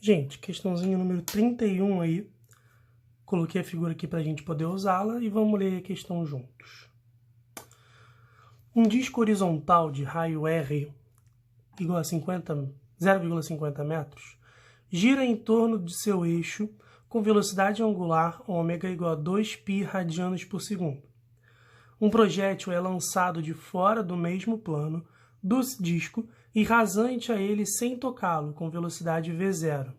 Gente, questãozinha número 31 aí. Coloquei a figura aqui para a gente poder usá-la e vamos ler a questão juntos. Um disco horizontal de raio R igual a 0,50 metros gira em torno de seu eixo com velocidade angular ômega igual a 2π radianos por segundo. Um projétil é lançado de fora do mesmo plano do disco e rasante a ele sem tocá-lo, com velocidade v0,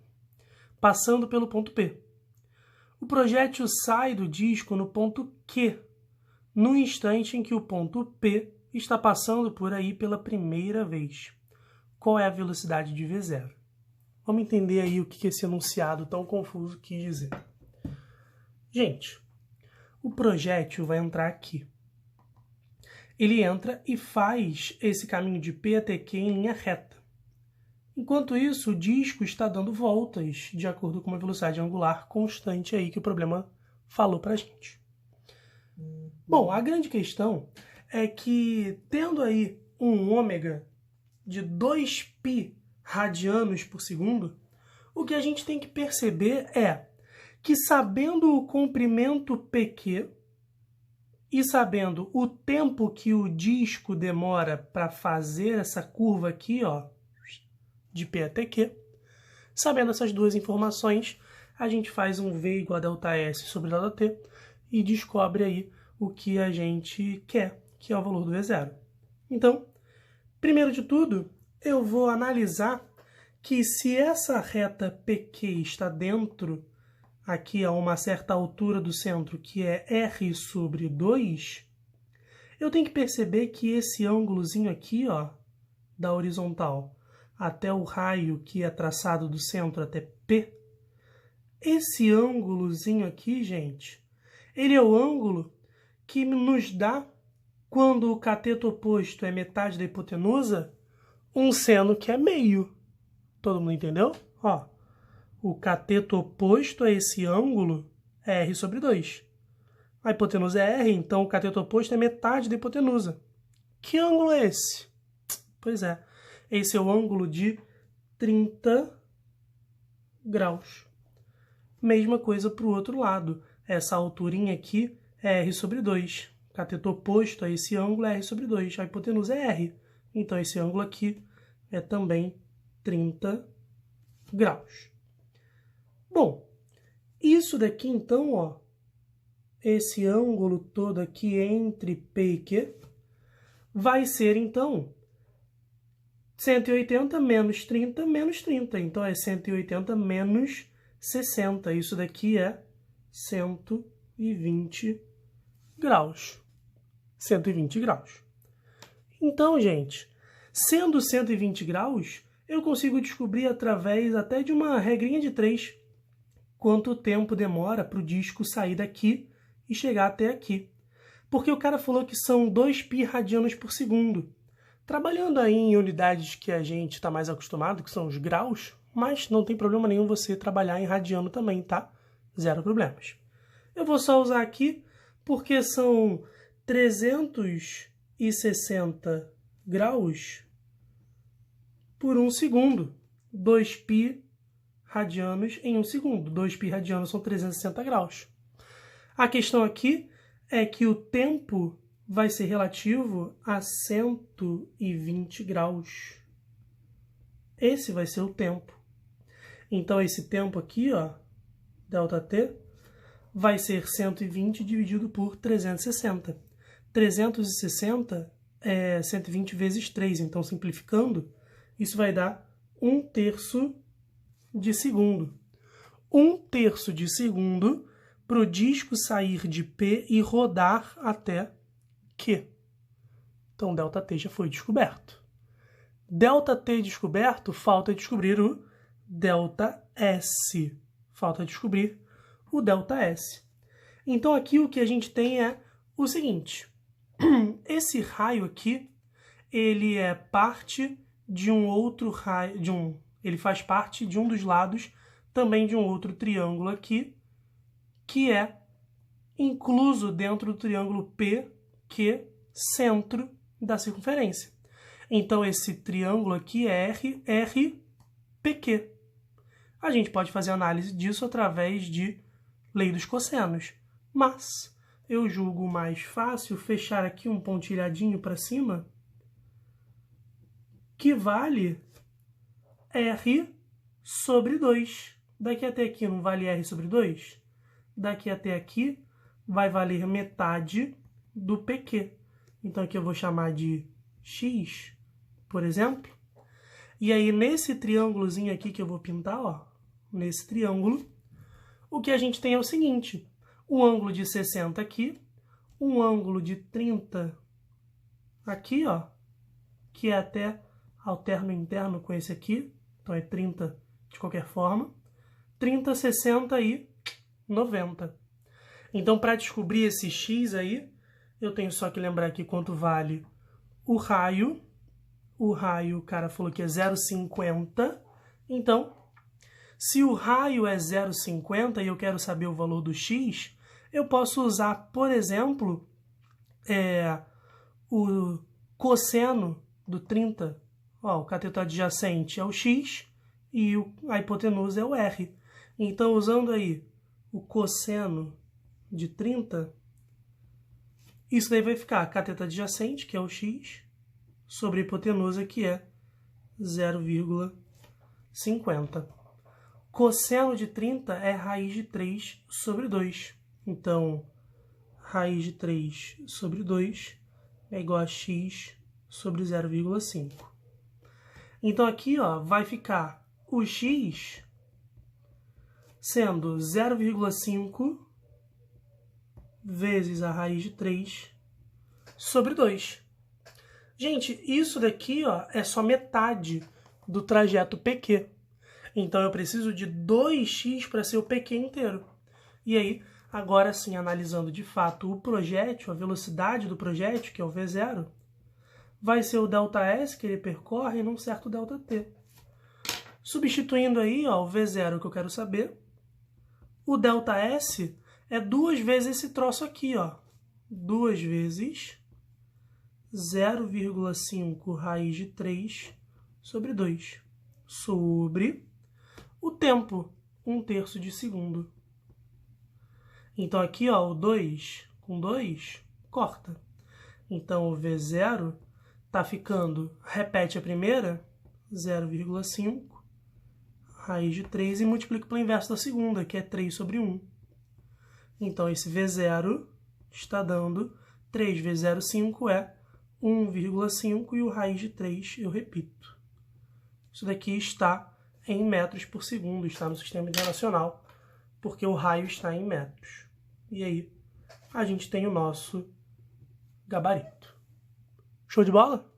passando pelo ponto P. O projétil sai do disco no ponto Q, no instante em que o ponto P está passando por aí pela primeira vez. Qual é a velocidade de v0? Vamos entender aí o que esse enunciado tão confuso quis dizer. Gente, o projétil vai entrar aqui. Ele entra e faz esse caminho de P até Q em linha reta. Enquanto isso, o disco está dando voltas de acordo com uma velocidade angular constante aí que o problema falou pra gente. Bom, a grande questão é que, tendo aí um ômega de 2π radianos por segundo, o que a gente tem que perceber é que, sabendo o comprimento PQ e sabendo o tempo que o disco demora para fazer essa curva aqui, ó, de P até Q, sabendo essas duas informações, a gente faz um V igual a ΔS sobre ΔT e descobre aí o que a gente quer, que é o valor do V0. Então, primeiro de tudo, eu vou analisar que se essa reta PQ está dentro, aqui a uma certa altura do centro, que é R sobre 2, eu tenho que perceber que esse ângulozinho aqui, ó, da horizontal até o raio que é traçado do centro até P, esse ângulozinho aqui, gente, ele é o ângulo que nos dá, quando o cateto oposto é metade da hipotenusa, um seno que é meio. Todo mundo entendeu? Ó, o cateto oposto a esse ângulo é R sobre 2. A hipotenusa é R, então o cateto oposto é metade da hipotenusa. Que ângulo é esse? Pois é, esse é o ângulo de 30 graus. Mesma coisa para o outro lado. Essa alturinha aqui é R sobre 2. O cateto oposto a esse ângulo é R sobre 2. A hipotenusa é R. Então esse ângulo aqui é também 30 graus. Bom, isso daqui então, ó, esse ângulo todo aqui entre P e Q, vai ser então 180 menos 30 menos 30. Então é 180 menos 60. Isso daqui é 120 graus. 120 graus. Então, gente, sendo 120 graus, eu consigo descobrir através até de uma regrinha de 3 quanto tempo demora para o disco sair daqui e chegar até aqui. Porque o cara falou que são 2π radianos por segundo. Trabalhando aí em unidades que a gente está mais acostumado, que são os graus, mas não tem problema nenhum você trabalhar em radiano também, tá? Zero problemas. Eu vou só usar aqui porque são 360 graus por 1 segundo. 2π radianos em 1 segundo. 2π radianos são 360 graus. A questão aqui é que o tempo vai ser relativo a 120 graus. Esse vai ser o tempo. Então, esse tempo aqui, ó, ΔT, vai ser 120 dividido por 360. 360 é 120 vezes 3. Então, simplificando, isso vai dar 1/3 de segundo. 1/3 de segundo para o disco sair de P e rodar até Q. Então, ΔT já foi descoberto. ΔT descoberto, falta descobrir o ΔS. Falta descobrir o ΔS. Então, aqui o que a gente tem é o seguinte. Esse raio aqui, ele é parte de um outro raio, ele faz parte de um dos lados também de um outro triângulo aqui, que é incluso dentro do triângulo PQ, centro da circunferência. Então, esse triângulo aqui é RPQ. A gente pode fazer análise disso através de lei dos cossenos, mas eu julgo mais fácil fechar aqui um pontilhadinho para cima, que vale R sobre 2. Daqui até aqui não vale R sobre 2? Daqui até aqui vai valer metade do PQ. Então aqui eu vou chamar de X, por exemplo. E aí nesse triângulozinho aqui que eu vou pintar, ó, nesse triângulo, o que a gente tem é o seguinte: um ângulo de 60 aqui, um ângulo de 30 aqui, ó, que é até alterno interno com esse aqui, então é 30 de qualquer forma, 30, 60 e 90. Então, para descobrir esse x aí, eu tenho só que lembrar aqui quanto vale o raio. O raio, o cara falou que é 0,50. Então, se o raio é 0,50 e eu quero saber o valor do x, eu posso usar, por exemplo, o cosseno do 30. Ó, o cateto adjacente é o x e a hipotenusa é o r. Então, usando aí o cosseno de 30, isso daí vai ficar cateto adjacente, que é o x, sobre a hipotenusa, que é 0,50. Cosseno de 30 é raiz de 3 sobre 2. Então, raiz de 3 sobre 2 é igual a x sobre 0,5. Então, aqui ó, vai ficar o x sendo 0,5 vezes a raiz de 3 sobre 2. Gente, isso daqui ó, é só metade do trajeto PQ. Então, eu preciso de 2x para ser o PQ inteiro. E aí, agora sim, analisando de fato o projétil, a velocidade do projétil, que é o V0, vai ser o ΔS que ele percorre num certo ΔT. Substituindo aí ó, o V0 que eu quero saber, o ΔS é 2 vezes esse troço aqui, ó. 2 vezes 0,5 raiz de 3 sobre 2. Sobre o tempo, 1/3 de segundo. Então aqui, ó, o 2 com 2 corta. Então o V0 tá ficando, repete a primeira, 0,5 raiz de 3 e multiplica pelo inverso da segunda, que é 3 sobre 1. Então esse V0 está dando 3 vezes 0,5 é 1,5 e o raiz de 3 eu repito. Isso daqui está em metros por segundo, está no sistema internacional, porque o raio está em metros. E aí a gente tem o nosso gabarito. Show de bola?